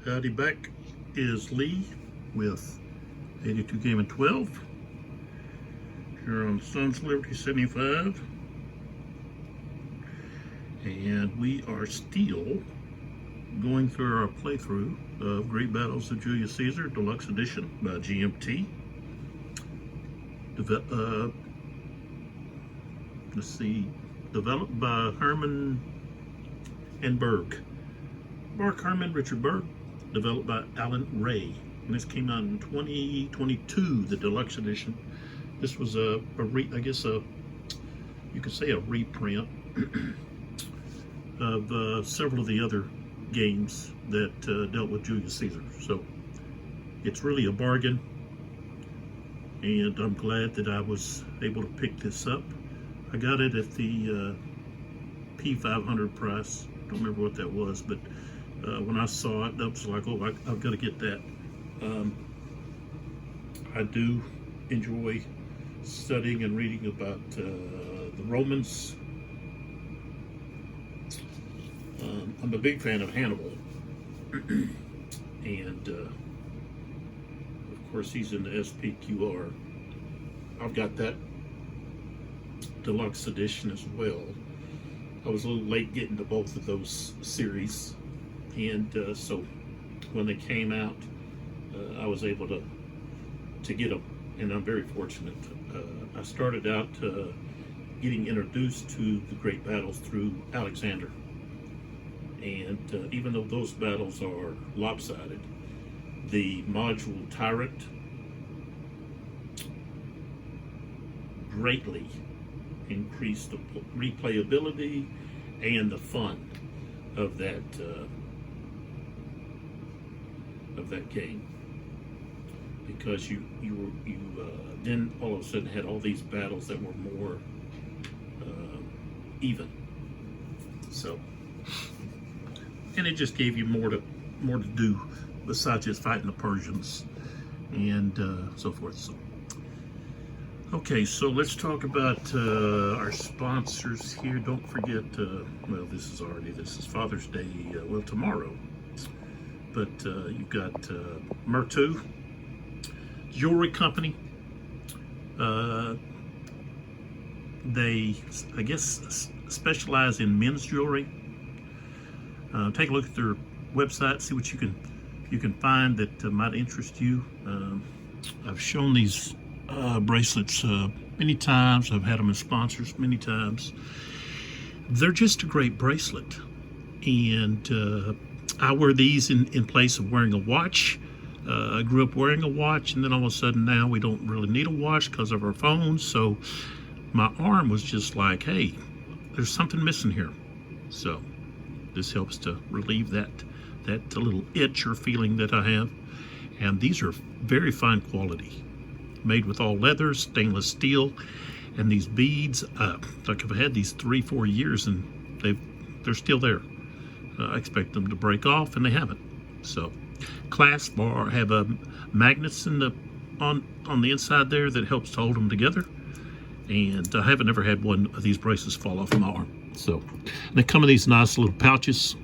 Howdy, back is Lee with 82 Game and 12 here on Sons Liberty 75, and we are still going through our playthrough of Great Battles of Julius Caesar Deluxe Edition by GMT. Let's see, developed by Herman and Berg. Herman, Richard Berg, developed by Alan Ray. And this came out in 2022, the deluxe edition. This was you could say a reprint of several of the other games that dealt with Julius Caesar. So it's really a bargain, and I'm glad that I was able to pick this up. I got it at the P500 price. Don't remember what that was, but when I saw it, I was like, oh, I've got to get that. I do enjoy studying and reading about the Romans. I'm a big fan of Hannibal, and of course he's in the SPQR. I've got that deluxe edition as well. I was a little late getting to both of those series, and so when they came out, I was able to get them, and I'm very fortunate. I started out getting introduced to the great battles through Alexander, and even though those battles are lopsided, the module Tyrant greatly increased the replayability and the fun of that game, because you then all of a sudden had all these battles that were more even. So, and it just gave you more to do besides just fighting the Persians and so forth. So, okay, so let's talk about our sponsors here. Don't forget, well, this is Father's Day, well, tomorrow. But you've got Mertu Jewelry Company. They, I guess, specialize in men's jewelry. Take a look at their website, see what you can find that might interest you. I've shown these bracelets many times. I've had them as sponsors many times. They're just a great bracelet, and I wear these in place of wearing a watch. I grew up wearing a watch, and then all of a sudden now we don't really need a watch because of our phones. So my arm was just like, hey, there's something missing here. So this helps to relieve that little itch or feeling that I have. And these are very fine quality, made with all leather, stainless steel, and these beads. Like I've had these 3-4 years, and they're still there. I expect them to break off, and they haven't. So, clasp bar have magnets on the inside there that helps to hold them together. And I haven't ever had one of these bracelets fall off my arm. So, they come in these nice little pouches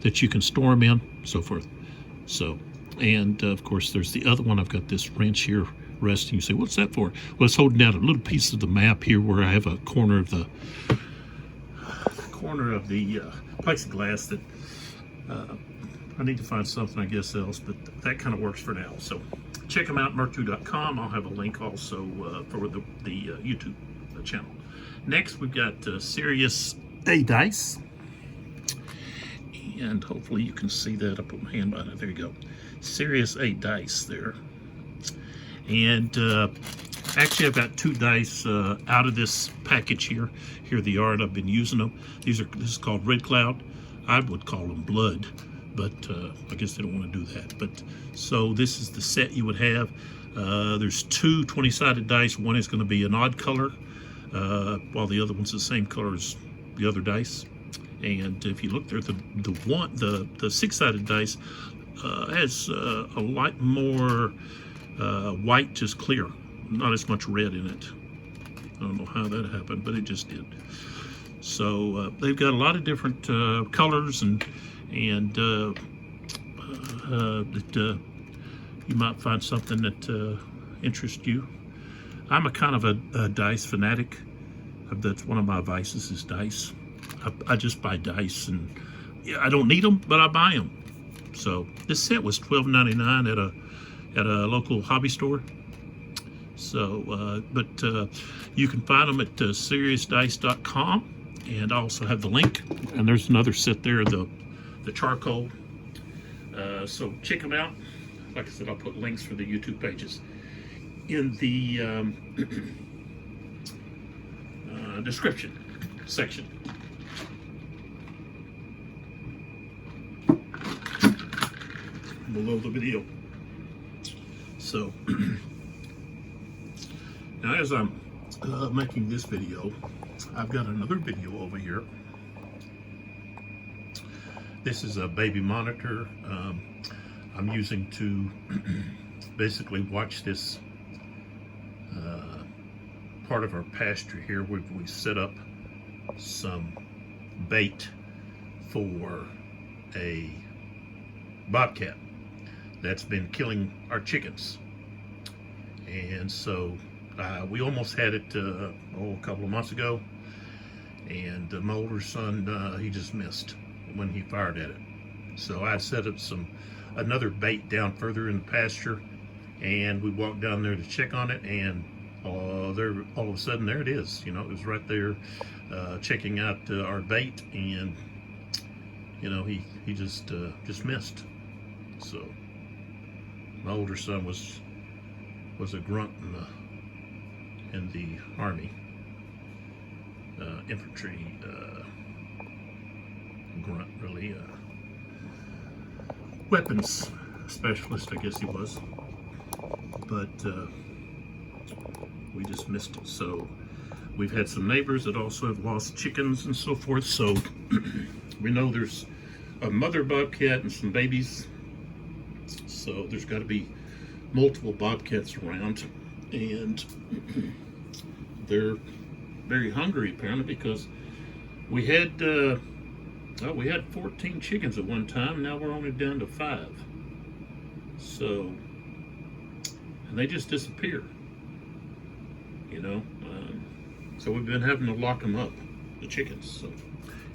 that you can store them in, so forth. So, and of course, there's the other one. I've got this wrench here resting. You say, what's that for? Well, it's holding down a little piece of the map here where I have a corner of the plexiglass that I need to find something, I guess, else, but that kind of works for now. So check them out, mertu.com. I'll have a link also for the YouTube channel. Next, we've got Serious A Dice, and hopefully you can see that. I put my hand on it. There you go. Serious A Dice there. And actually, I've got 2 dice out of this package here. Here they are, and I've been using them. This is called Red Cloud. I would call them Blood, but I guess they don't want to do that. But so this is the set you would have. There's 2 20-sided dice. One is going to be an odd color, while the other one's the same color as the other dice. And if you look there, the 6-sided dice has a lot more white, just clear, not as much red in it. I don't know how that happened, but it just did. So they've got a lot of different colors and that you might find something that interests you. I'm a kind of a dice fanatic. That's one of my vices, is dice. I just buy dice, and yeah, I don't need them, but I buy them. So this set was $12.99 at a local hobby store. So, but you can find them at seriousdice.com, and I also have the link. And there's another set there, the charcoal. So check them out. Like I said, I'll put links for the YouTube pages in the description section. Below the video. So now, as I'm making this video, I've got another video over here. This is a baby monitor I'm using to basically watch this part of our pasture here. We set up some bait for a bobcat that's been killing our chickens, and so we almost had it a couple of months ago, and my older son, he just missed when he fired at it. So I set up another bait down further in the pasture, and we walked down there to check on it, and there, all of a sudden, there it is. You know, it was right there, checking out our bait, and you know, he just missed. So my older son was a grunt in the Army, infantry grunt, really, weapons specialist, I guess he was. But we just missed it. So we've had some neighbors that also have lost chickens and so forth. So we know there's a mother bobcat and some babies. So there's got to be multiple bobcats around, and they're very hungry apparently, because we had 14 chickens at one time. Now we're only down to 5. So, and they just disappear, you know. So we've been having to lock them up, the chickens. So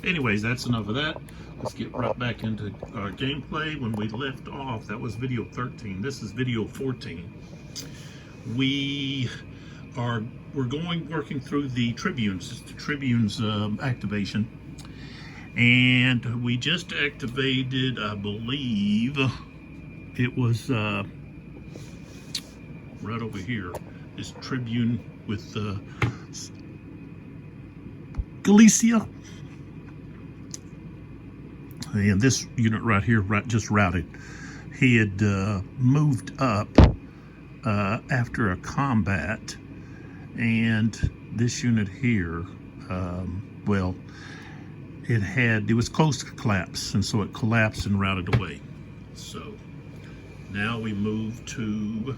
anyways, that's enough of that. Let's get right back into our gameplay. When we left off, that was video 13. This is video 14. We're working through the tribunes. It's the tribunes activation, and we just activated, I believe it was right over here, this tribune with Galicia. And this unit right here, just routed. He had moved up after a combat, and this unit here, well, it was close to collapse, and so it collapsed and routed away. So now we move to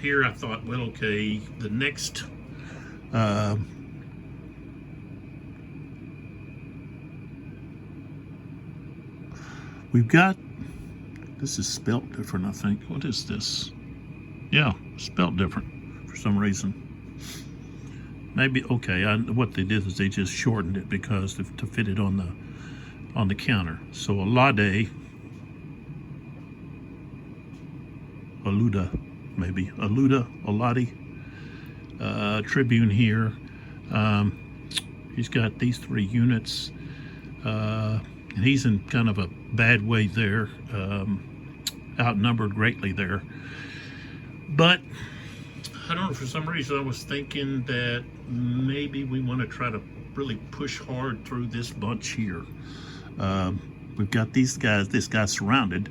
here. I thought, well, okay, the next we've got, this is spelt different, I think. What is this? Yeah, spelt different for some reason. Maybe, okay, what they did is they just shortened it because to fit it on the counter. So Alade, Aluda, maybe Aluda, Aladi, Tribune here. He's got these 3 units. And he's in kind of a bad way there, outnumbered greatly there. But I don't know, for some reason I was thinking that maybe we want to try to really push hard through this bunch here. We've got this guy surrounded,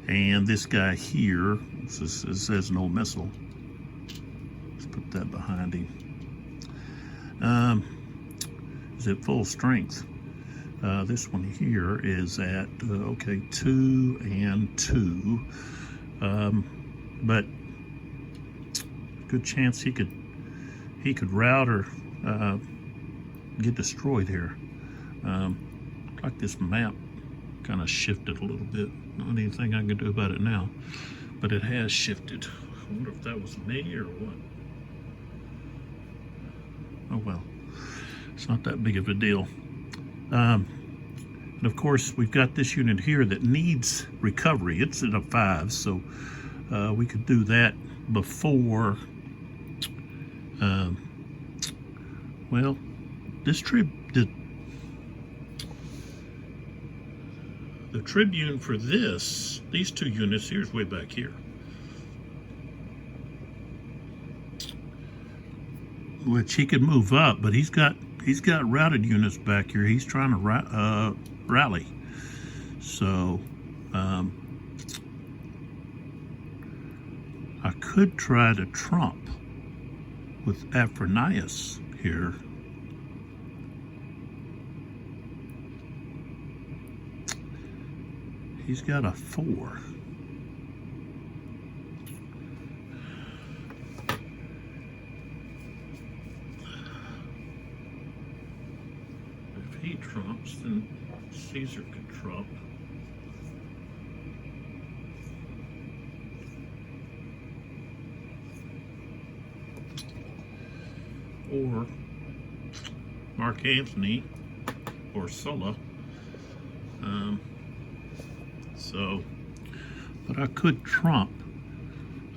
and this guy here, this says no missile. Let's put that behind him. Is at full strength. This one here is at, okay, 2 and 2. But good chance he could rout or get destroyed here. Like this map kind of shifted a little bit. Not anything I can do about it now, but it has shifted. I wonder if that was me or what. Oh well, it's not that big of a deal. And of course, we've got this unit here that needs recovery. It's at a 5, so we could do that before. Well, this the Tribune for these 2 units, here's way back here. Which he could move up, but he's got routed units back here. He's trying to rally. So I could try to trump with Aphronius here. He's got a 4. If he trumps, then Caesar could trump. Or Mark Antony or Sulla. But I could trump,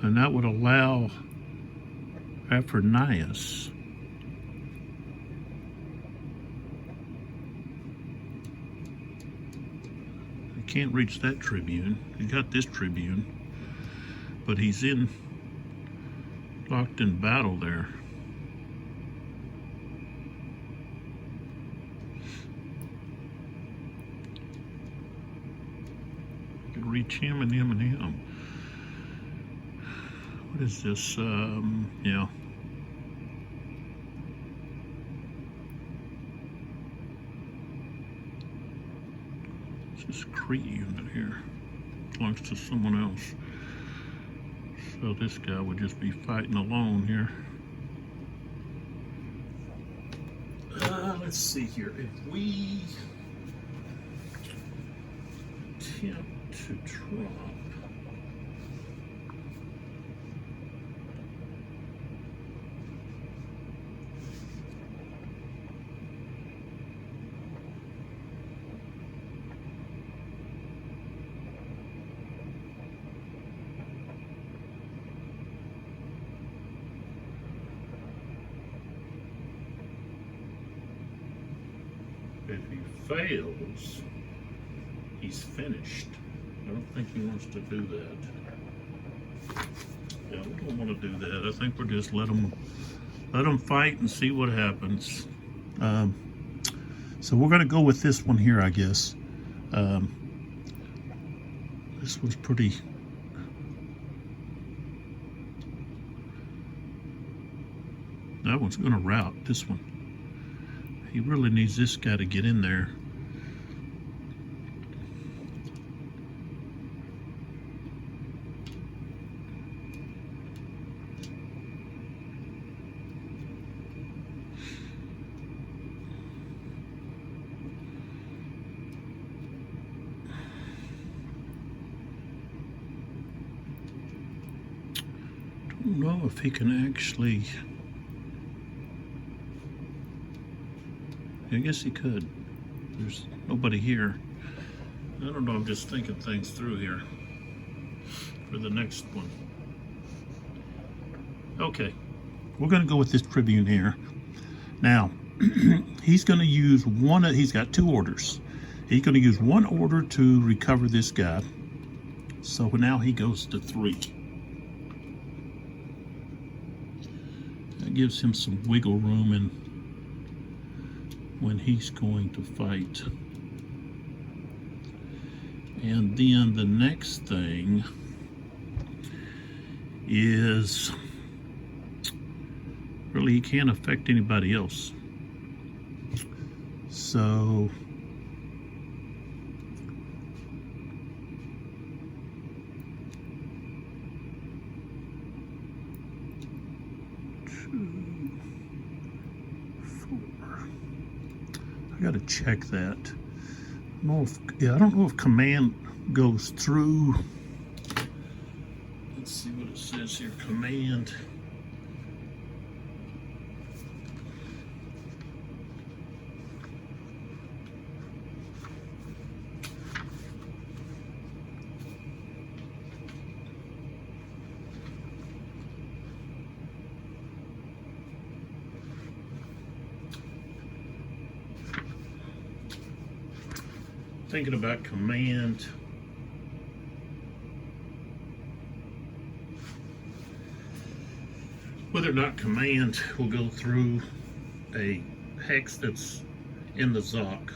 and that would allow Aphronius he can't reach that Tribune. He got this Tribune, but he's locked in battle there. Reach him and him and him. What is this? Yeah. It's this Crete unit here. Belongs to someone else. So this guy would just be fighting alone here. Let's see here. If we attempt to trump, if he fails, he's finished. I don't think he wants to do that. Yeah, we don't want to do that. I think we're just let them fight and see what happens. So we're going to go with this one here, I guess. This one's pretty. That one's going to rout this one. He really needs this guy to get in there. Don't know if he can actually. I guess he could. There's nobody here. I don't know, I'm just thinking things through here for the next one. Okay, we're going to go with this Tribune here. Now, he's going to use he's got 2 orders. He's going to use 1 order to recover this guy. So now he goes to 3. That gives him some wiggle room in when he's going to fight. And then the next thing is really he can't affect anybody else. So I got to check that. I don't know if command goes through. Let's see what it says here. Command. Thinking about command. Whether or not command will go through a hex that's in the ZOC.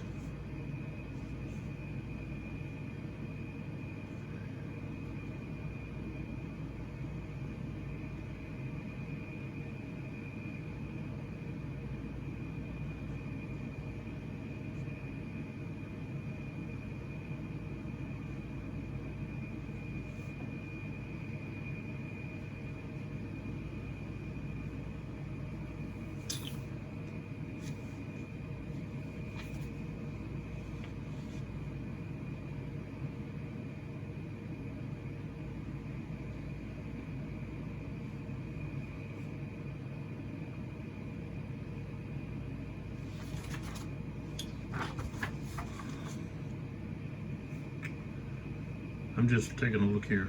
I'm just taking a look here.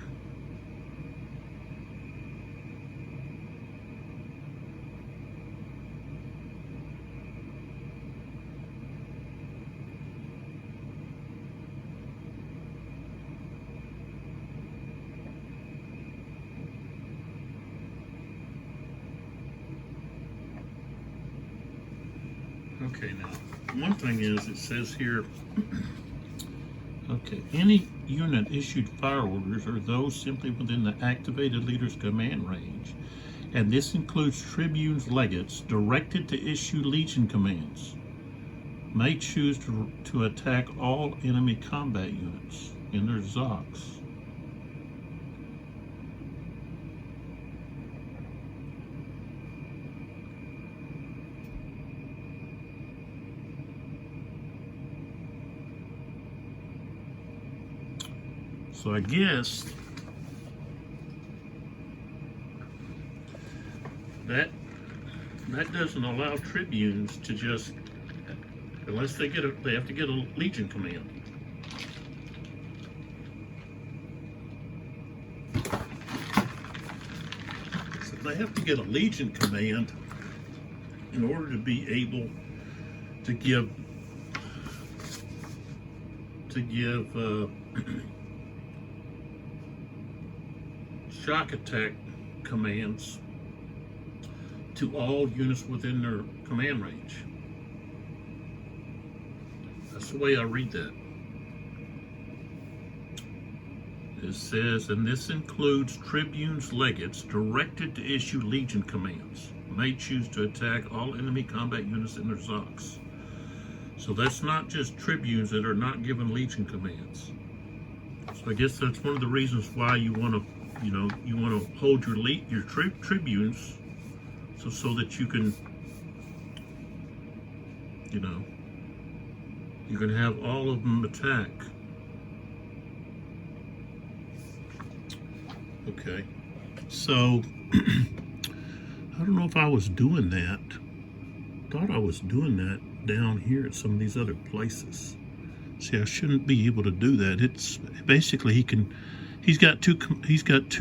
Okay, now, one thing is, it says here, okay, any unit issued fire orders are those simply within the activated leader's command range, and this includes tribunes, legates, directed to issue legion commands, may choose to attack all enemy combat units in their ZOCs. So I guess that doesn't allow tribunes to just, unless they have to get a legion command. So they have to get a legion command in order to be able to give shock attack commands to all units within their command range. That's the way I read that. It says, and this includes tribunes, legates, directed to issue legion commands, may choose to attack all enemy combat units in their ZOCs. So that's not just tribunes that are not given legion commands. So I guess that's one of the reasons why you want to, you want to hold your tribunes, so that you can, you can have all of them attack. Okay, so I don't know if I was doing that. Thought I was doing that down here at some of these other places. See, I shouldn't be able to do that. It's basically he's got two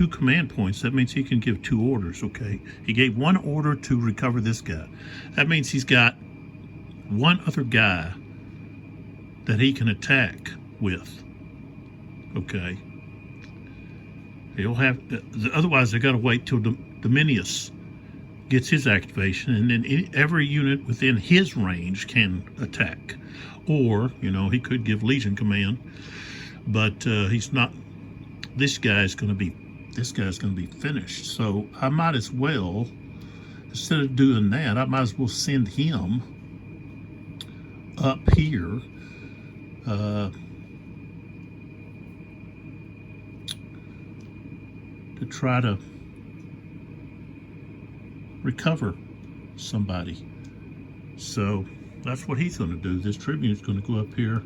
command points. That means he can give two orders. Okay, he gave one order to recover this guy. That means he's got one other guy that he can attack with. Okay, he'll have, otherwise they got to wait till Dominius gets his activation, and then every unit within his range can attack. Or, he could give Legion command, but he's not. This guy's going to be finished. So I might as well, instead of doing that, I might as well send him up here to try to recover somebody. So that's what he's going to do. This tribune's going to go up here,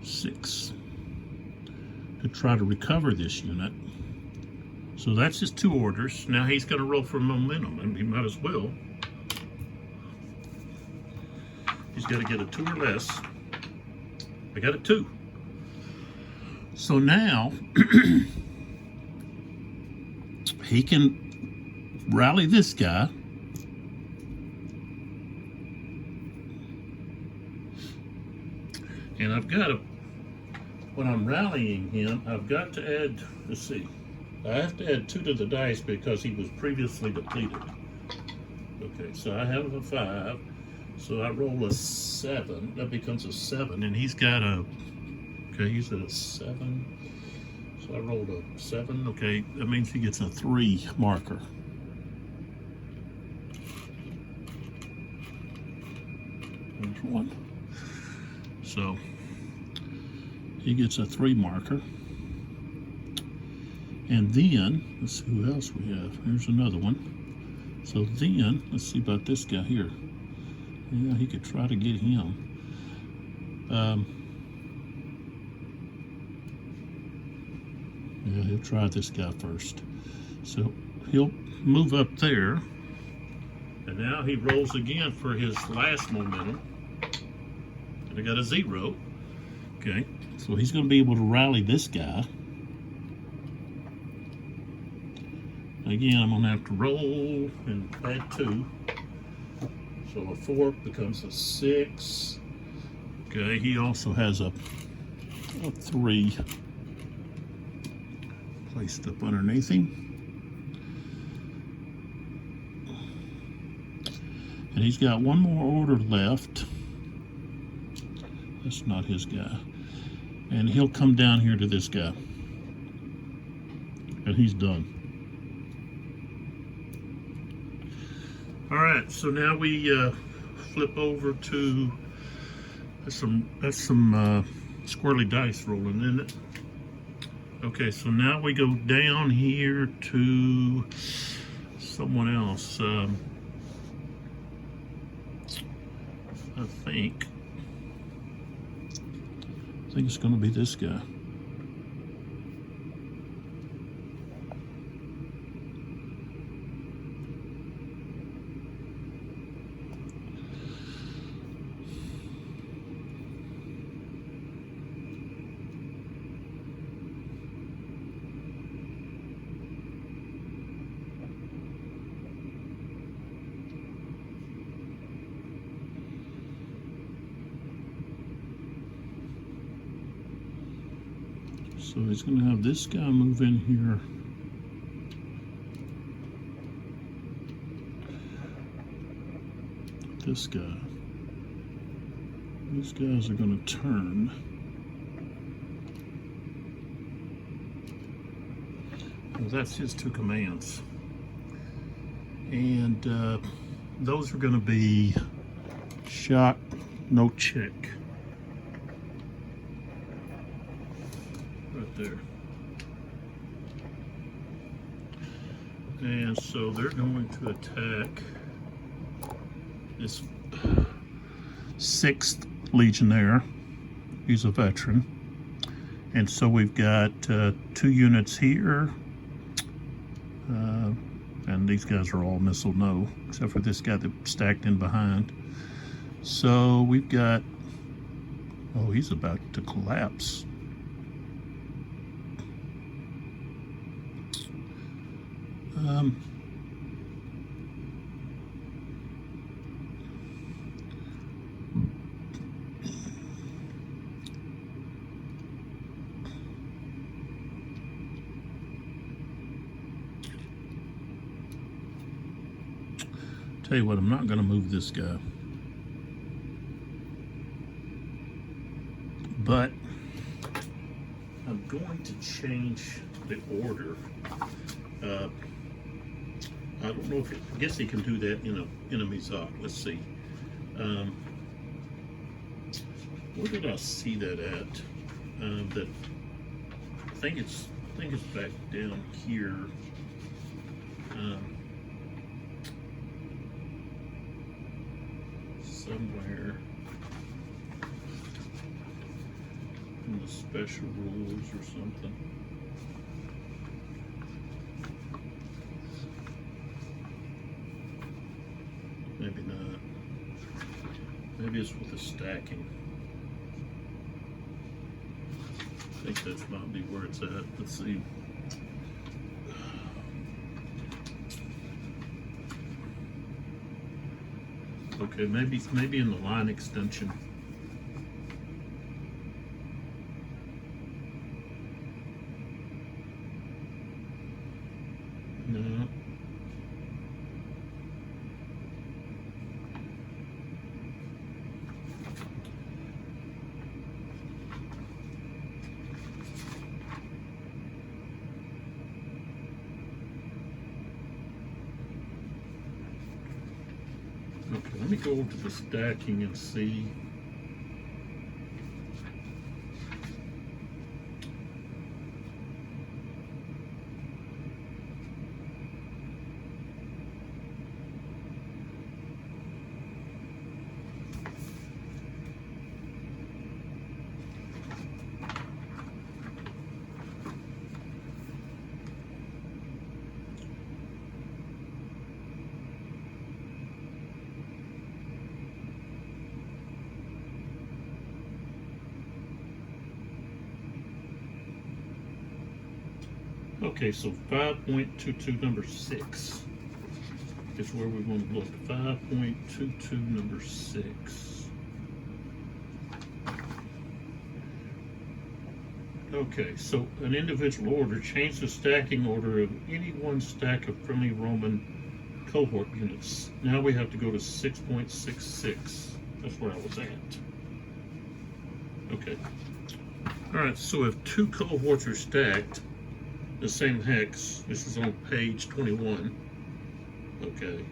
6 to try to recover this unit. So that's his 2 orders. Now he's going to roll for momentum, and he might as well. He's got to get a 2 or less. I got a 2. So now he can rally this guy. And I've got to, when I'm rallying him, I've got to add, let's see, I have to add 2 to the dice because he was previously depleted. Okay, so I have a 5. So I roll a 7. That becomes a 7. And he's got a, okay, he's at a 7. So I rolled a 7. Okay, that means he gets a 3 marker. There's 1. So he gets a 3 marker. And then, let's see who else we have. Here's another one. So then, let's see about this guy here. Yeah, he could try to get him. Yeah, he'll try this guy first. So he'll move up there. And now he rolls again for his last momentum. And I got a 0. Okay, so he's going to be able to rally this guy. Again, I'm going to have to roll and add 2. So a 4 becomes a 6. Okay, he also has a 3 placed up underneath him. And he's got 1 more order left. That's not his guy. And he'll come down here to this guy. And he's done. All right, so now we flip over to that's some squirrely dice rolling, isn't it? Okay, so now we go down here to someone else. I think it's going to be this guy. So he's going to have this guy move in here. This guy. These guys are going to turn. Well, that's his 2 commands. And those are going to be shock, no check. There. And so they're going to attack this 6th Legionnaire. He's a veteran. And so we've got 2 units here. And these guys are all missile no, except for this guy that's stacked in behind. So we've got, oh, he's about to collapse. Tell you what, I'm not going to move this guy. But I'm going to change the order. I don't know if it, I guess he can do that in a enemy's op. Let's see. Where did I see that at? That I think it's back down here. Somewhere. the special rules or something. Maybe not. Maybe it's with the stacking. I think that's might be where it's at. Let's see. Okay, maybe in the line extension. No. Okay, let me go over to the stacking and see. Okay, so 5.22 number 6 is where we want to look. 5.22 number 6. Okay, so an individual order, change the stacking order of any one stack of friendly Roman cohort units. Now we have to go to 6.66. That's where I was at. Okay. Alright, so if two cohorts are stacked, the same hex, this is on page 21. Okay.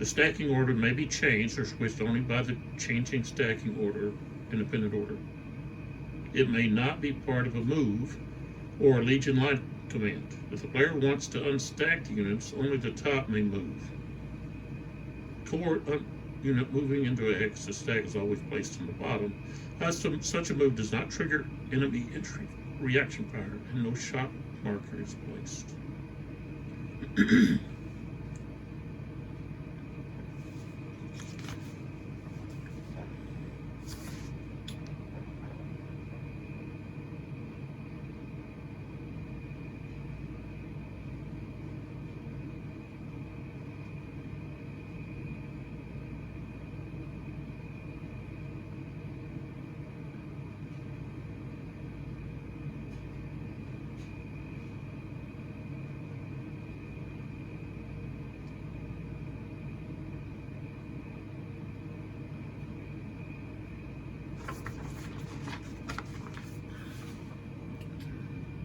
The stacking order may be changed or switched only by the changing stacking order, independent order. It may not be part of a move or a legion line command. If the player wants to unstack the units, only the top may move. Cohort unit moving into a hex, the stack is always placed on the bottom. Such a move does not trigger enemy entry reaction fire, and no shot marker is placed.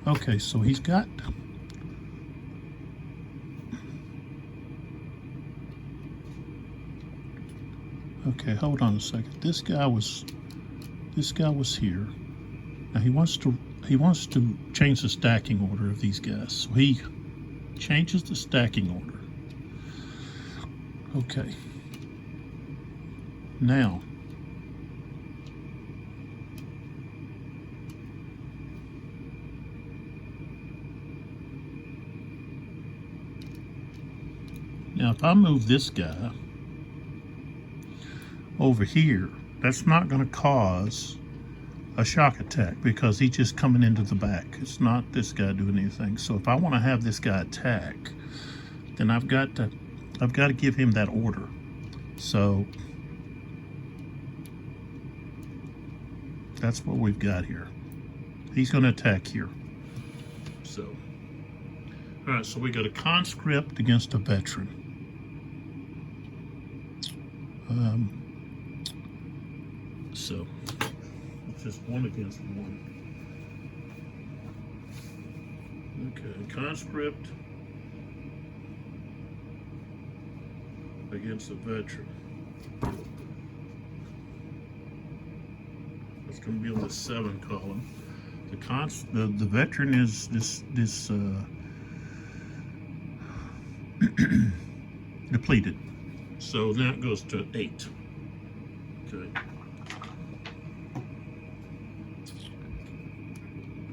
Okay, so he's got okay, hold on a second. This guy was here. Now he wants to change the stacking order of these guys. So he changes the stacking order. Okay. Now if I move this guy over here, that's not going to cause a shock attack because he's just coming into the back. It's not this guy doing anything. So if I want to have this guy attack, then I've got to give him that order. So that's what we've got here. He's going to attack here. So, all right. So we got a conscript against a veteran. So it's just one against one. Okay, conscript against a veteran. That's going to be on the 7 column. The veteran is this depleted. So now it goes to 8. Okay.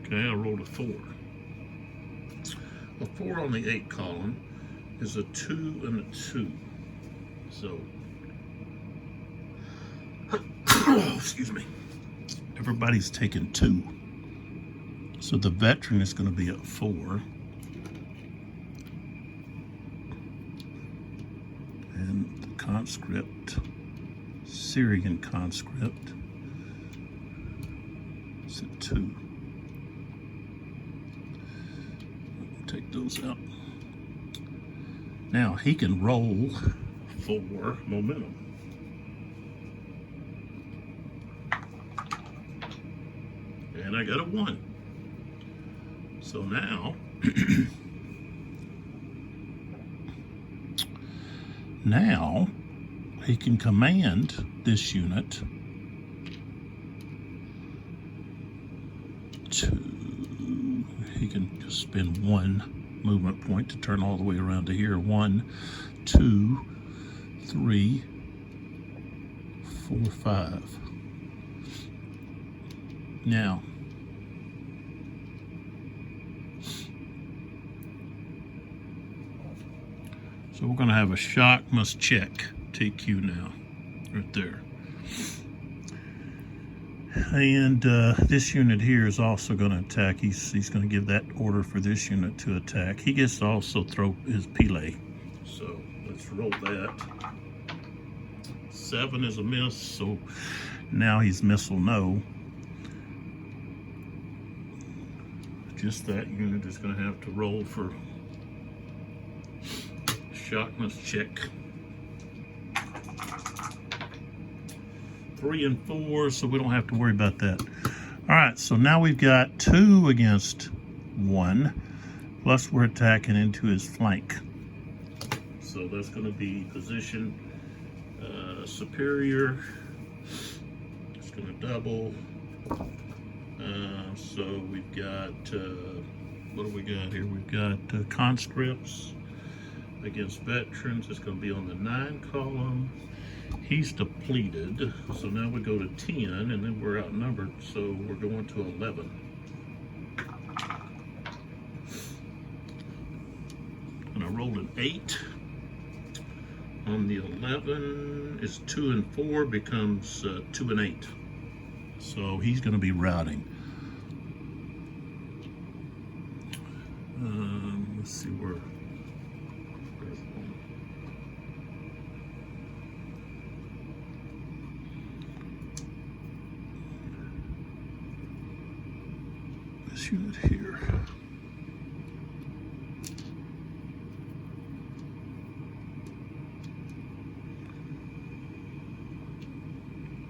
Okay, I rolled a 4. A 4 on the 8 column is a 2 and a 2. So, excuse me. Everybody's taking 2. So the veteran is going to be at 4. And the conscript, Syrian conscript, is at 2. Take those out. Now he can roll for momentum. And I got a 1. So now, now he can command this unit to, he can just spend 1 movement point to turn all the way around to here. 1, 2, 3, 4, 5. Now, so we're going to have a shock must check TQ now, right there. And this unit here is also going to attack. He's going to give that order for this unit to attack. He gets to also throw his Pele. So let's roll that. 7 is a miss, so now he's missile no. Just that unit is going to have to roll for shock must check. 3 and 4, so we don't have to worry about that. All right, so now we've got 2 against 1, plus we're attacking into his flank. So that's going to be position superior. It's going to double. So we've got, what do we got here? We've got conscripts against veterans. It's going to be on the 9 column. He's depleted, so now we go to 10, and then we're outnumbered, so we're going to 11. And I rolled an 8. On the 11 is 2 and 4 becomes 2 and 8. So he's going to be routing. Let's see where. This unit here.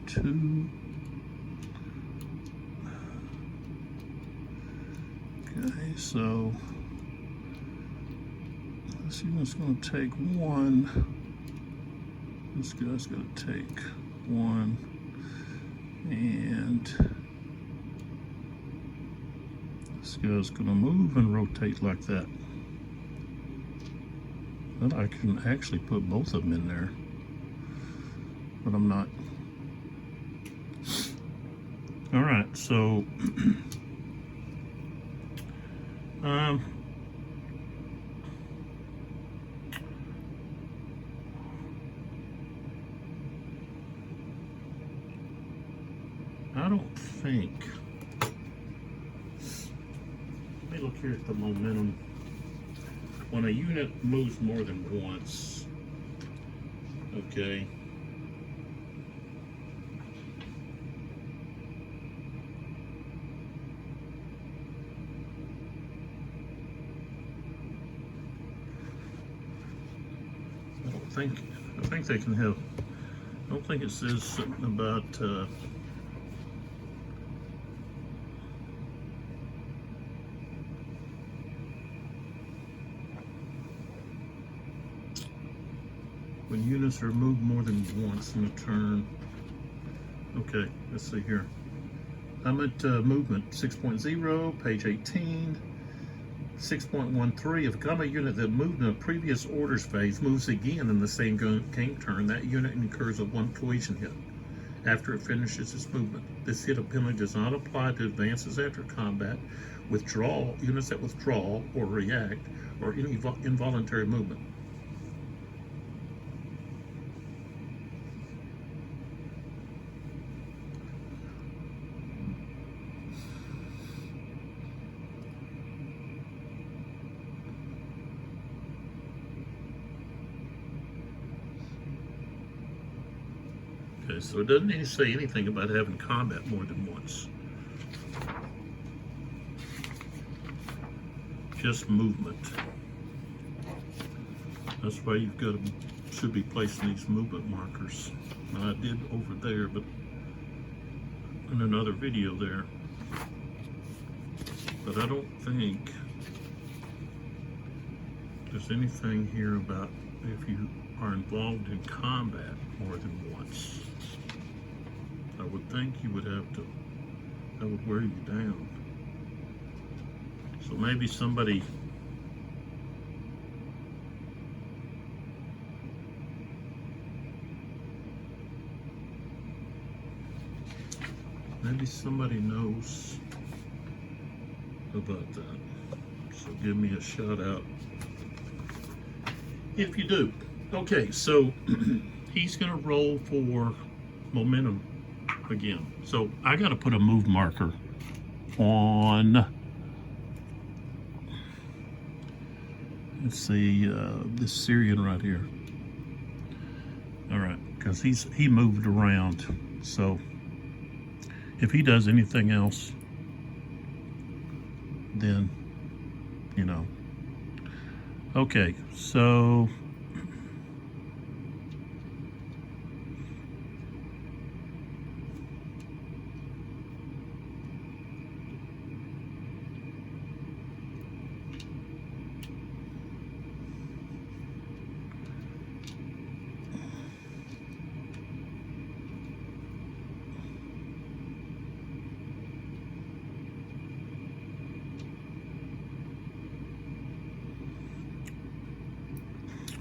Two. Okay, so this unit's going to take 1. This guy's going to take 1, and this guy's going to move and rotate like that. Then I can actually put both of them in there, but I'm not. All right, so I don't think, let me look here at the momentum. When a unit moves more than once, okay, I think they can have, I don't think it says something about when units are moved more than once in a turn. Okay, let's see here. I'm at movement 6.0, page 18. 6.13, if a combat unit that moved in a previous orders phase moves again in the same game turn, that unit incurs a 1 cohesion hit. after it finishes its movement. This hit penalty does not apply to advances after combat, units that withdraw or react, or any involuntary movement. Okay, so it doesn't even say anything about having combat more than once. Just movement. That's why you've got to should be placing these movement markers. Now, I did over there, but in another video there. But I don't think there's anything here about if you are involved in combat more than once. I would think you would have to, that would wear you down. So maybe somebody knows about that. So give me a shout out if you do. Okay, so he's gonna roll for momentum again. So I gotta put a move marker on, let's see, this Syrian right here. All right, because he moved around. So if he does anything else, then, you know. Okay, so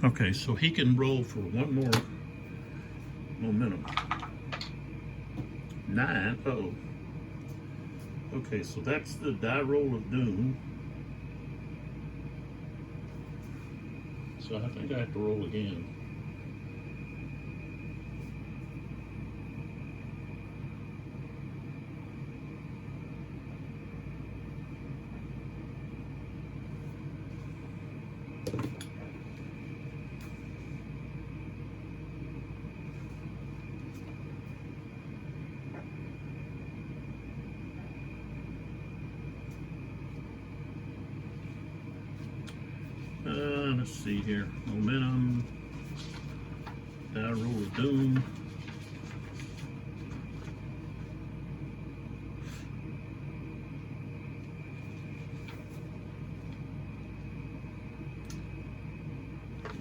okay, so he can roll for one more momentum. 9. Oh. Okay, so that's the die roll of doom. So I think I have to roll again. Let's see here. Momentum. Die roll of doom.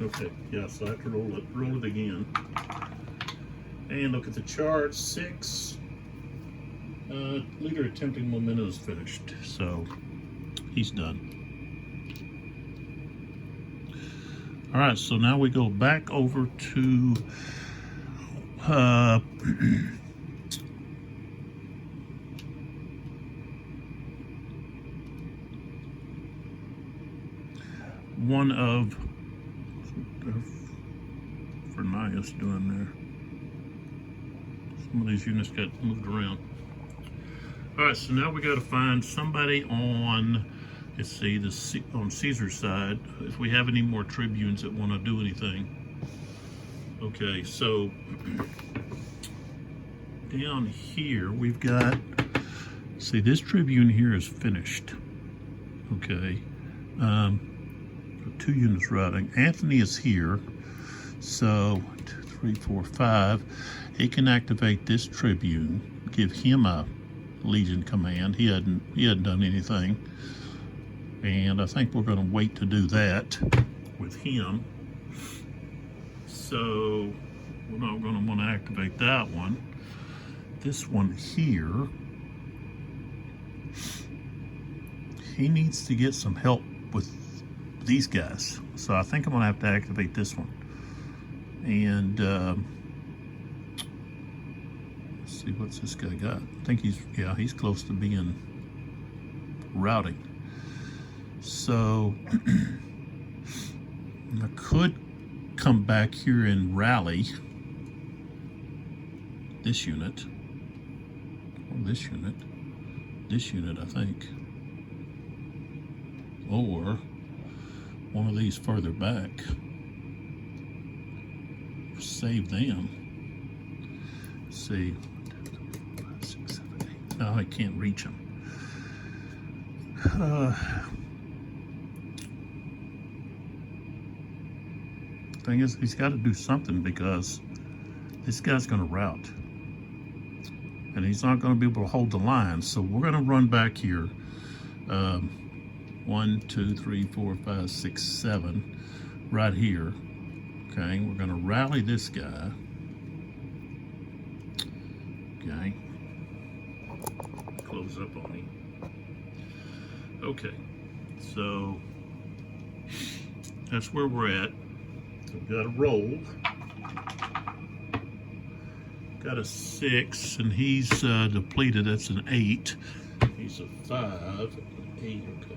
Okay, yeah, so I have to roll it again. And look at the chart. 6. Leader attempting momentum is finished. So he's done. All right, so now we go back over to one of Pharsalus doing there. Some of these units got moved around. All right, so now we got to find somebody on, let's see, on Caesar's side, if we have any more tribunes that want to do anything. Okay, so down here we've got, see, this tribune here is finished. Okay, 2 units routing. Anthony is here, so 1, 2, 3, 4, 5. He can activate this tribune, give him a Legion command. He hadn't done anything. And I think we're going to wait to do that with him. So we're not going to want to activate that one. This one here, he needs to get some help with these guys. So I think I'm going to have to activate this one. And see what's this guy got. I think he's close to being routing. So I could come back here and rally this unit, or this unit, I think, or one of these further back. Save them. Let's see. 5, 6, 7, 8. No, I can't reach them. Thing is, he's got to do something because this guy's going to rout. And he's not going to be able to hold the line. So we're going to run back here. 1, 2, 3, 4, 5, 6, 7. Right here. Okay, we're going to rally this guy. Okay. Close up on him. Okay. So that's where we're at. We've got a roll. Got a 6, and he's depleted. That's an 8. He's a 5, an 8. Okay.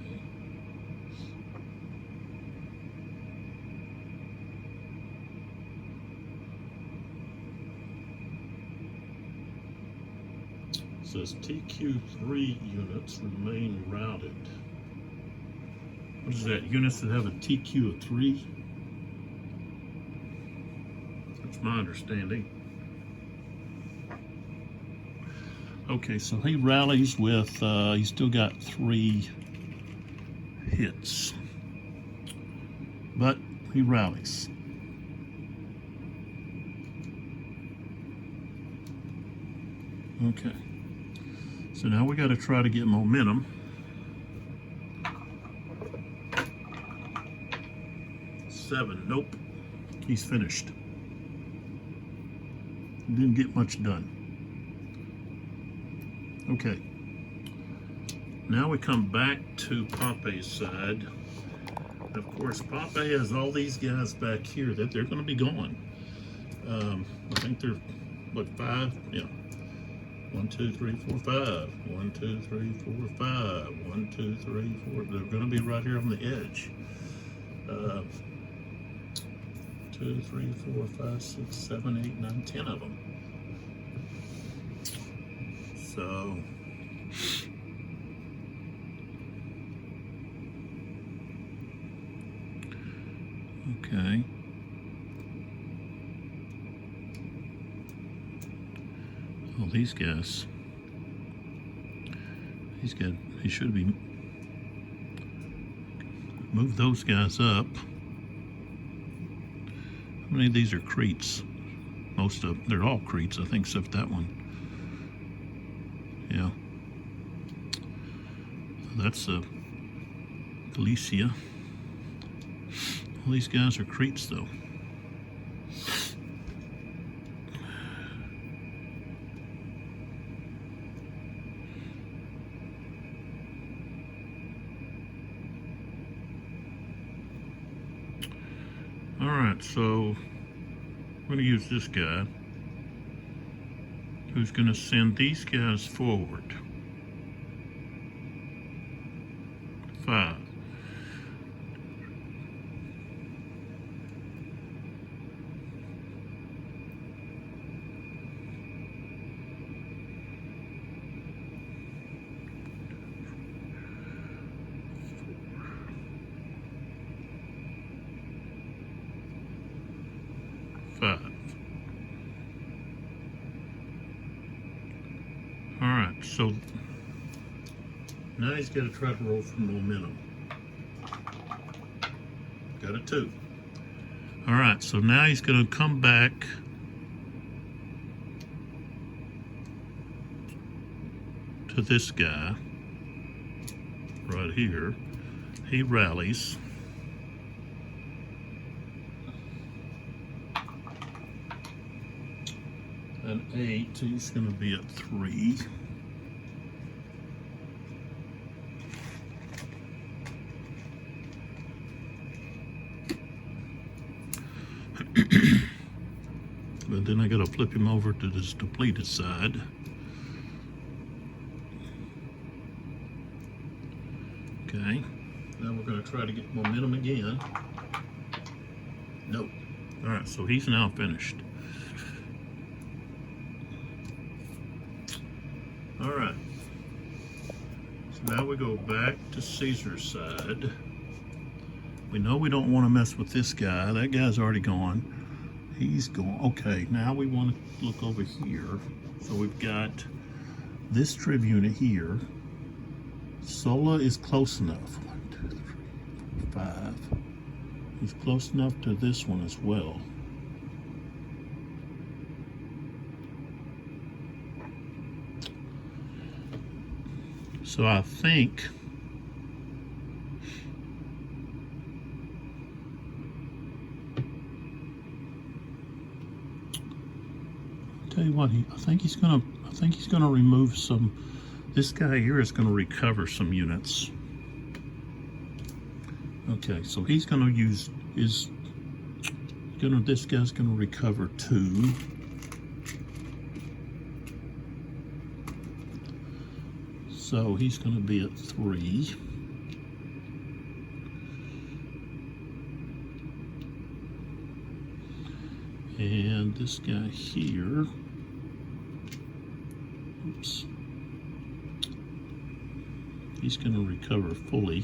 It says TQ3 units remain routed. What is that? Units that have a TQ of 3? That's my understanding. Okay, so he rallies with, he's still got 3 hits. But he rallies. Okay. So now we got to try to get momentum. Seven, nope. He's finished. Didn't get much done. Okay. Now we come back to Pompey's side. Of course, Pompey has all these guys back here that they're going to be gone. I think they're, what, 5? Yeah. 1, 2, 3, 4, 5. 1, 2, 3, 4, 5. 1, 2, 3, 4. They're going to be right here on the edge. 2, 3, 4, 5, 6, 7, 8, 9, 10 of them. So, okay. Oh, these guys. He should be, move those guys up. How many of these are Cretes? Most of, they're all Cretes, I think, except that one. Yeah. That's Galicia. All these guys are Cretes, though. All right, so I'm going to use this guy who's going to send these guys forward. 5. All right, so now he's got to try to roll for momentum. Got a 2. All right, so now he's going to come back to this guy right here. He rallies. An 8, he's going to be at 3. but then I gotta flip him over to this depleted side. Okay, now we're gonna try to get momentum again. Nope. All right, so he's now finished. All right, so now we go back to Caesar's side. We know we don't want to mess with this guy. That guy's already gone. He's gone. Okay, now we want to look over here. So we've got this trib unit here. Sulla is close enough. 1, 2, 3, 4, 5. He's close enough to this one as well. So I think tell you what, I think he's gonna remove some. This guy here is gonna recover some units. Okay, so he's gonna use this guy's gonna recover 2. So he's gonna be at 3. And this guy here, oops, he's going to recover fully.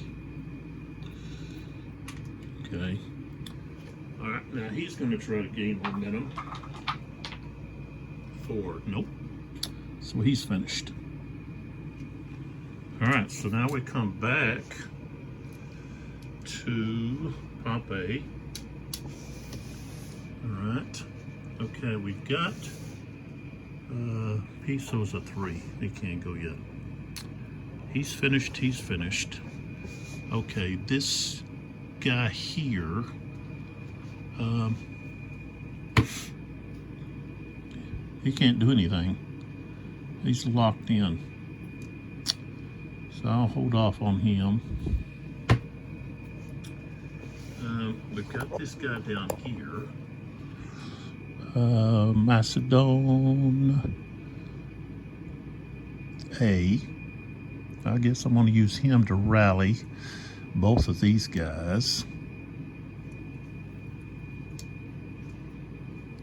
Okay. All right, now he's going to try to gain momentum. 4, nope. So he's finished. All right, so now we come back to Pompey. All right. Okay, we've got Piso's a 3. He can't go yet. He's finished. He's finished. Okay, this guy here. He can't do anything. He's locked in. So I'll hold off on him. We've got this guy down here. Macedon A. I guess I'm going to use him to rally both of these guys.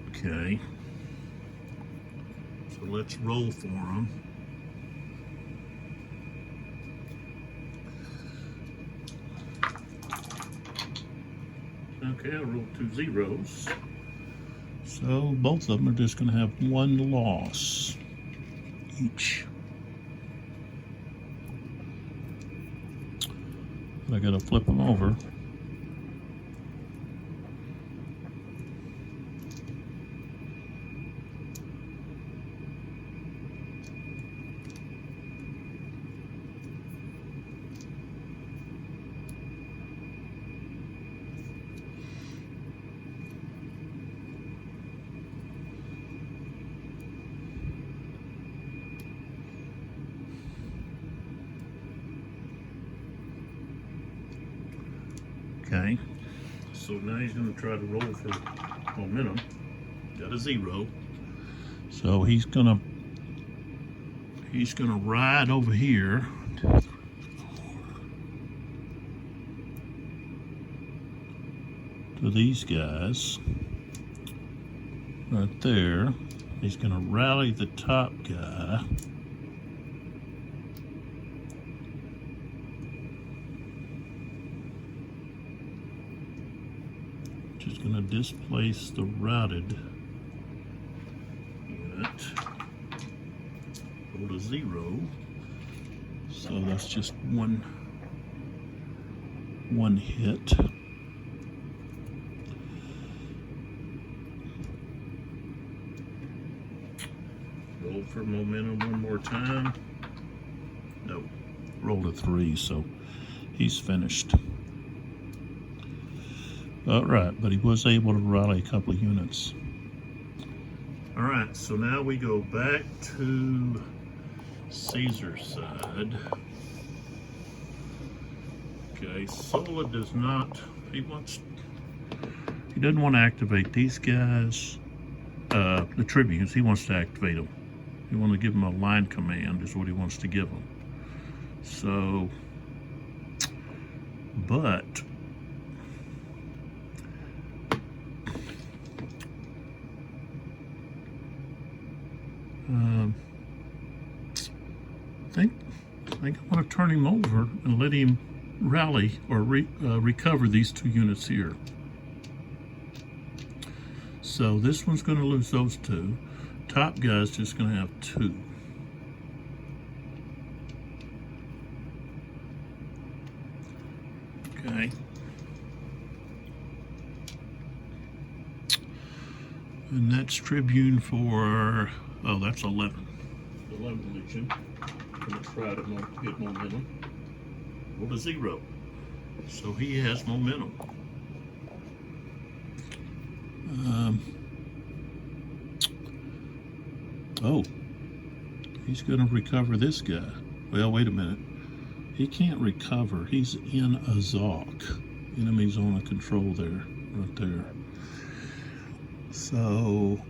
Okay. So let's roll for them. Okay, I rolled 2 zeros. So both of them are just going to have 1 loss each. I got to flip them over. Okay, so now he's going to try to roll for momentum. Got a 0. So he's gonna ride over here. 2, 3, 4. To these guys right there. He's going to rally the top guy. Just going to displace the routed unit. Go to 0. So that's just one hit. Roll for momentum one more time. Nope. Rolled a 3, so he's finished. All right, but he was able to rally a couple of units. All right, so now we go back to Caesar's side. Okay, Sulla does not, he doesn't want to activate these guys. the tribunes. He wants to activate them. He wants to give them a line command is what he wants to give them. So, but I think I want to turn him over and let him rally or recover these 2 units here. So this one's going to lose those 2. Top guy's just going to have 2. Okay. And that's Tribune for, oh, that's 11. 11 Legion. Going to try to get momentum. Roll to 0. So he has momentum. Oh, he's going to recover this guy. Well, wait a minute. He can't recover. He's in a Zok. Enemy's on a control there, right there. So,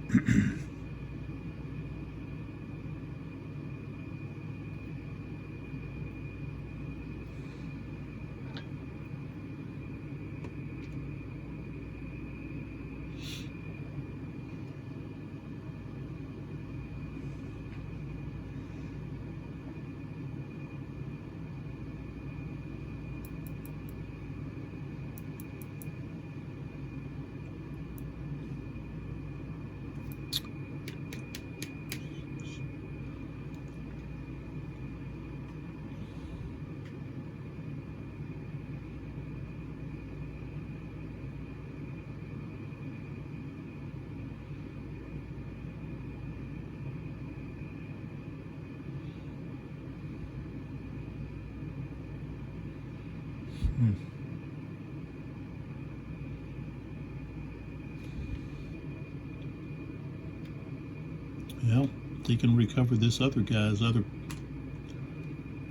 well, he can recover this other guy's other.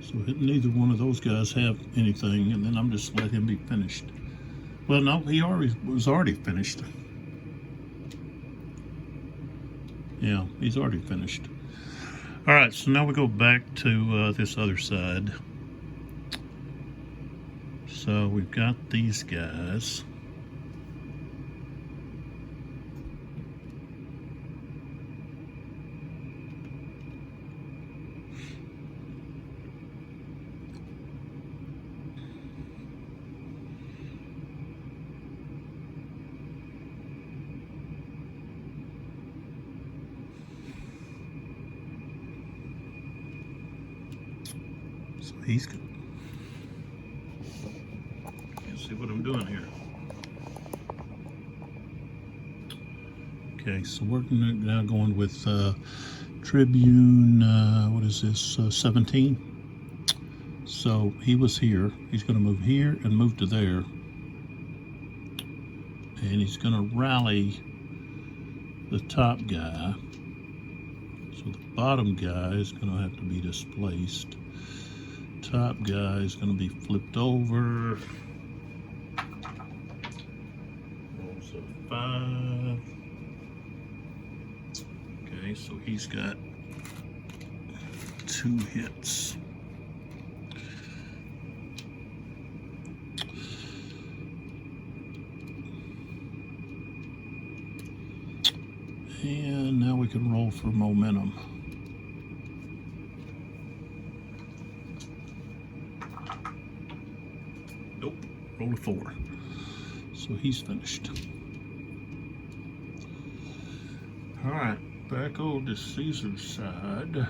So neither one of those guys have anything, and then I'm just let him be finished. Well, no, he was already finished. Yeah, he's already finished. All right, so now we go back to this other side. So we've got these guys. So he's good. Let's see what I'm doing here. Okay, so we're now going with Tribune, what is this, 17? So he was here. He's going to move here and move to there. And he's going to rally the top guy. So the bottom guy is going to have to be displaced. Top guy is going to be flipped over. Rolls a 5. Okay, so he's got 2 hits. And now we can roll for momentum. Nope, roll a 4. So he's finished. All right, back over to Caesar's side.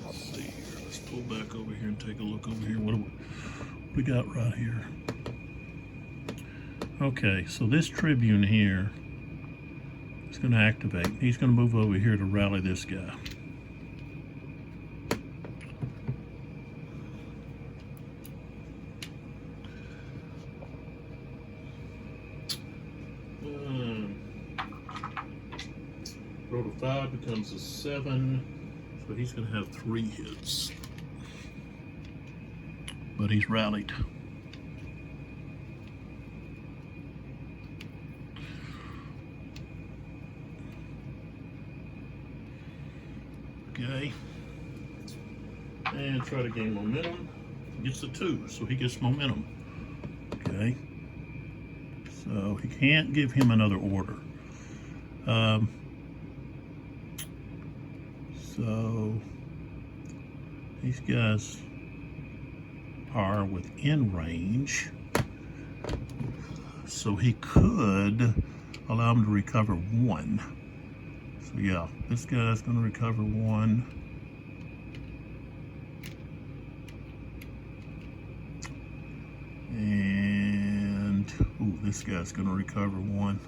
Let's see here. Let's pull back over here and take a look over here. What do we got right here? Okay, so this Tribune here is going to activate. He's going to move over here to rally this guy. Roll to 5 becomes a 7. So he's going to have 3 hits. But he's rallied. Okay. And try to gain momentum. Gets the 2, so he gets momentum. Okay. So he can't give him another order. So these guys are within range. So he could allow him to recover 1. So yeah, this guy's going to recover 1. And ooh, this guy's going to recover 1.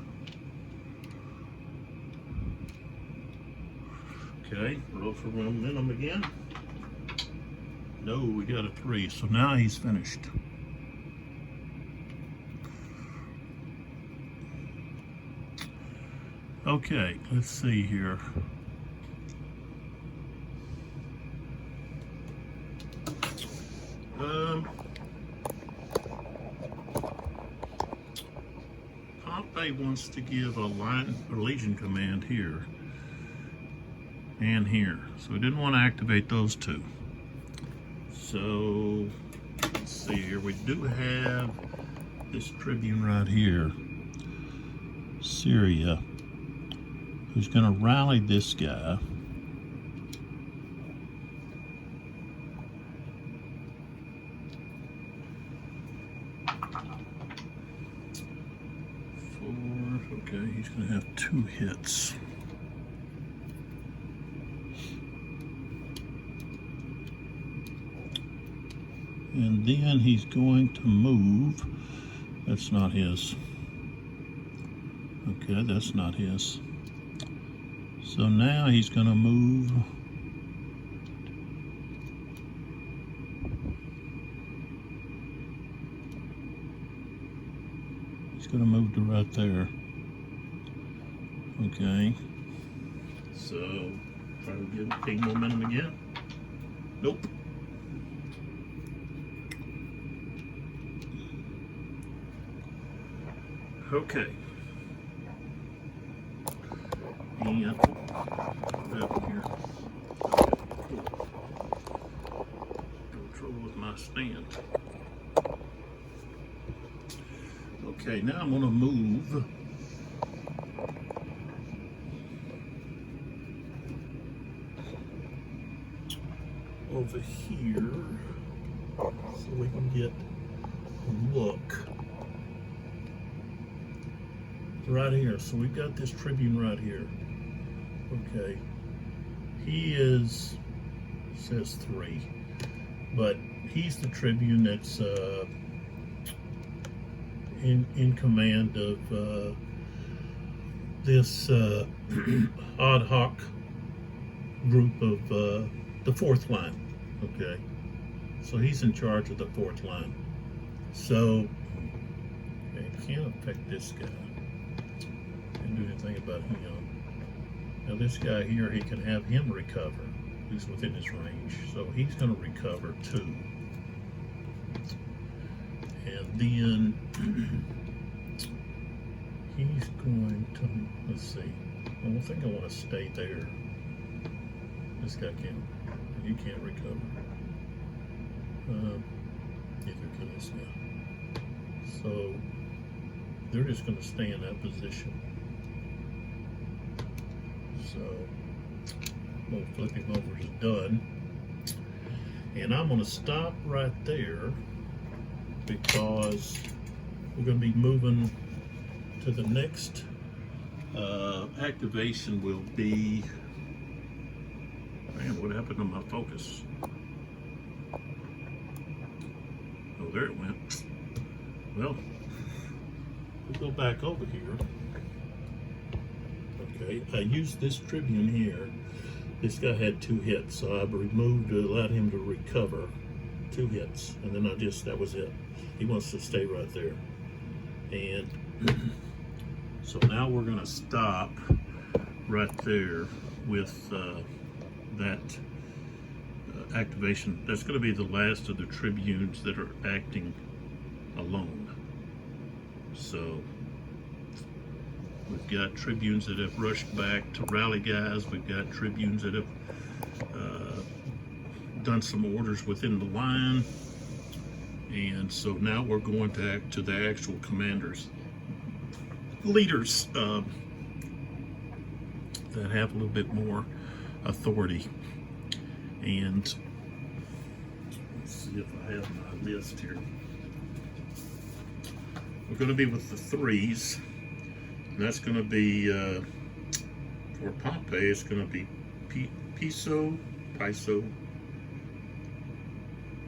Okay, roll for momentum again. No, we got a 3, so now he's finished. Okay, let's see here. Pompey wants to give a line or legion command here and here, so we didn't want to activate those 2. So let's see here. We do have this tribune right here, Syria, who's going to rally this guy. Okay, he's going to have 2 hits. And then he's going to move. That's not his. Okay, that's not his. So now he's going to move. He's going to move to right there. Okay. So, try to gain momentum again. Nope. Okay. And up here. Okay. Having trouble with my stand. Okay, now I'm going to move over here so we can get a look. Right here, so we've got this tribune right here. Okay, he says 3, but he's the tribune that's in command of this ad hoc group of the 4th line. Okay, so he's in charge of the 4th line. So it can't affect this guy. Do anything about him. Now this guy here, he can have him recover. He's within his range, so he's going to recover 2. And then he's going to, let's see, I don't think I want to stay there. This guy can't, he can't recover. Neither can this guy. So they're just going to stay in that position. So we'll flip him over to done. And I'm going to stop right there because we're going to be moving to the next activation will be, man, what happened to my focus? Oh, there it went. Well, we'll go back over here. Okay, I used this tribune here. This guy had 2 hits, so I removed to allowed him to recover 2 hits, and then that was it. He wants to stay right there. And so now we're going to stop right there with that activation. That's going to be the last of the tribunes that are acting alone. So we've got tribunes that have rushed back to rally guys. We've got tribunes that have done some orders within the line. And so now we're going to the actual commanders, leaders that have a little bit more authority. And let's see if I have my list here. We're going to be with the threes. And that's going to be, for Pompey, it's going to be Piso,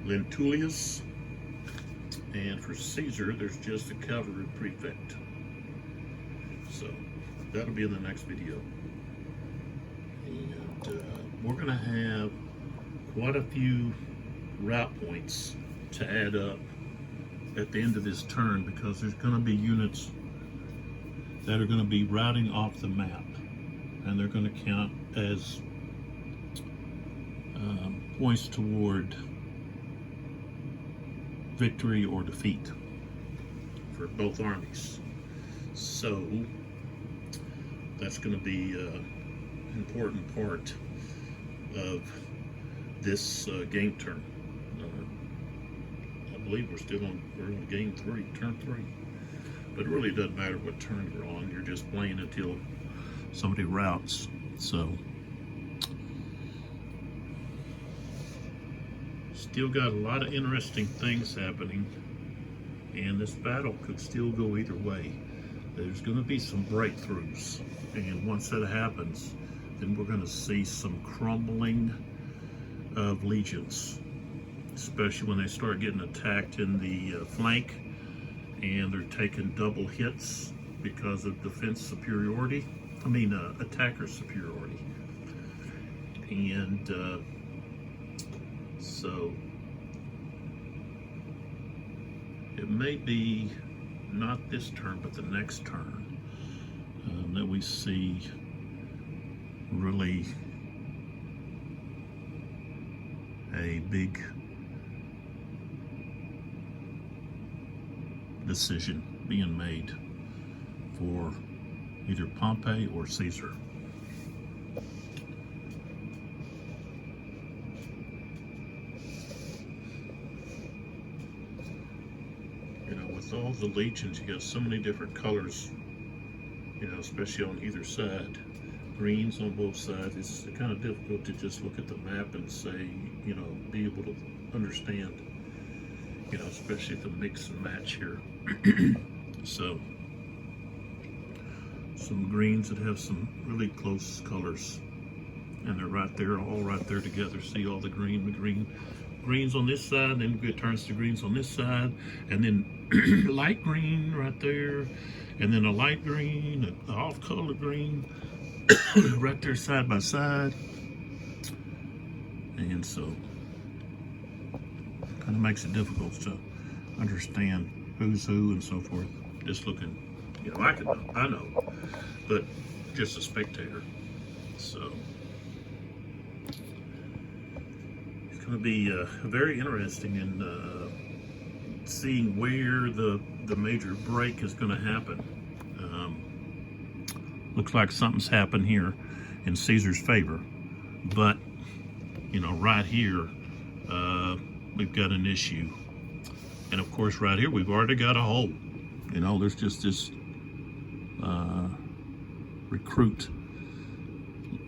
Lentulus. And for Caesar, there's just a cavalry prefect. So that'll be in the next video. And we're going to have quite a few route points to add up at the end of this turn, because there's going to be units that are going to be routing off the map, and they're going to count as points toward victory or defeat for both armies. So that's going to be an important part of this game turn. I believe we're on game 3, turn 3. But it really doesn't matter what turn you're on. You're just playing until somebody routes. So still got a lot of interesting things happening, and this battle could still go either way. There's going to be some breakthroughs, and once that happens, then we're going to see some crumbling of legions, especially when they start getting attacked in the flank and they're taking double hits because of defense superiority. Attacker superiority. And so it may be not this turn, but the next turn that we see really a big decision being made for either Pompey or Caesar. You know, with all the legions, you got so many different colors, you know, especially on either side. Greens on both sides. It's kind of difficult to just look at the map and say, you know, be able to understand, you know, especially the mix and match here. So some greens that have some really close colors, and they're right there, all right there together. See all the greens on this side, then it turns to greens on this side, and then light green right there, and then a light green, an off-color green right there side by side. And so kind of makes it difficult to understand who's who and so forth. Just looking, you know, I know, but just a spectator. So it's going to be very interesting in seeing where the major break is going to happen. Looks like something's happened here in Caesar's favor, but you know, right here we've got an issue, and of course right here we've already got a hole. You know, there's just this recruit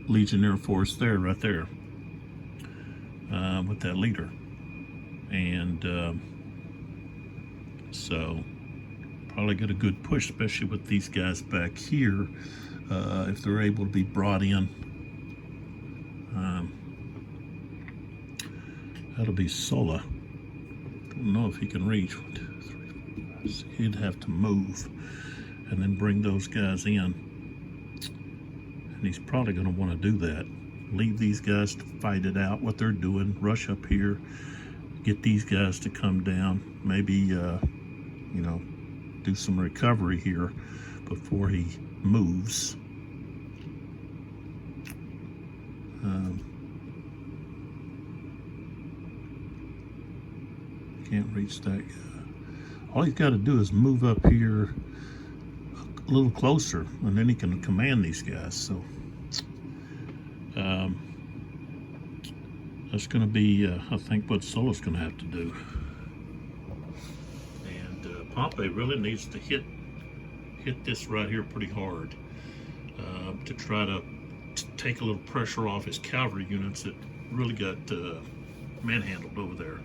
legionnaire force there, right there, with that leader. And so probably get a good push, especially with these guys back here, if they're able to be brought in. That'll be Sulla. Don't know if he can reach. 1, 2, 3, 4, 5, 6. He'd have to move and then bring those guys in. And he's probably going to want to do that. Leave these guys to fight it out, what they're doing. Rush up here, get these guys to come down. Maybe, you know, do some recovery here before he moves. can't reach that guy. All he's got to do is move up here a little closer, and then he can command these guys. So that's going to be, I think, what Sulla's going to have to do. And Pompey really needs to hit this right here pretty hard to try to take a little pressure off his cavalry units that really got manhandled over there.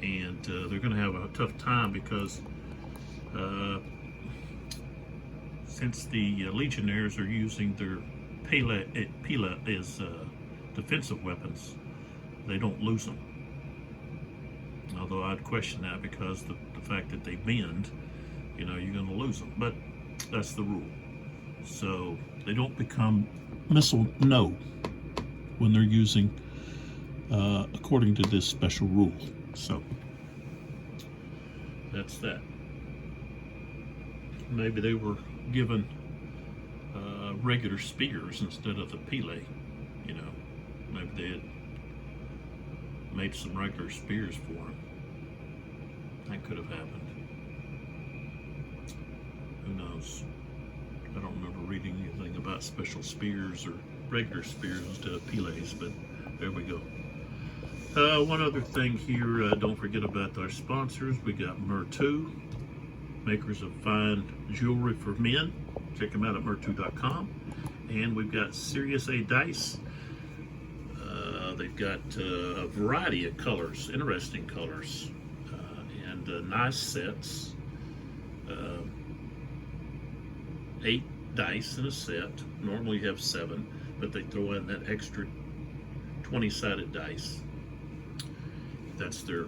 And they're going to have a tough time because since the legionnaires are using their pila as defensive weapons, they don't lose them. Although I'd question that because the fact that they bend, you're going to lose them. But that's the rule. So they don't become missile no when they're using according to this special rule. So that's that. Maybe they were given regular spears instead of the pile. Maybe they had made some regular spears for them. That could have happened. Who knows? I don't remember reading anything about special spears or regular spears instead of piles, but there we go. One other thing here, don't forget about our sponsors. We got Mur2, makers of fine jewelry for men. Check them out at mur2.com. And we've got Serious A Dice. They've got a variety of colors, interesting colors, and nice sets. 8 dice in a set. Normally you have 7, but they throw in that extra 20-sided dice. That's their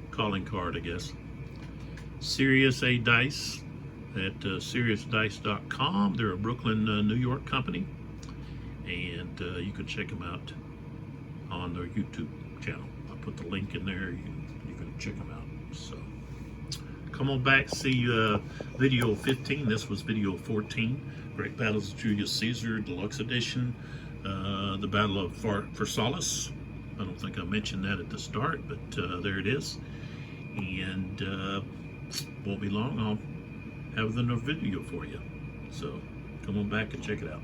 calling card, I guess. Serious A Dice at seriousdice.com. They're a Brooklyn, New York company, and you can check them out on their YouTube channel. I'll put the link in there. You can check them out. So come on back, see video 15. This was video 14. Great Battles of Julius Caesar, Deluxe Edition. The Battle of Pharsalus. I don't think I mentioned that at the start, but there it is. And won't be long, I'll have another video for you. So come on back and check it out.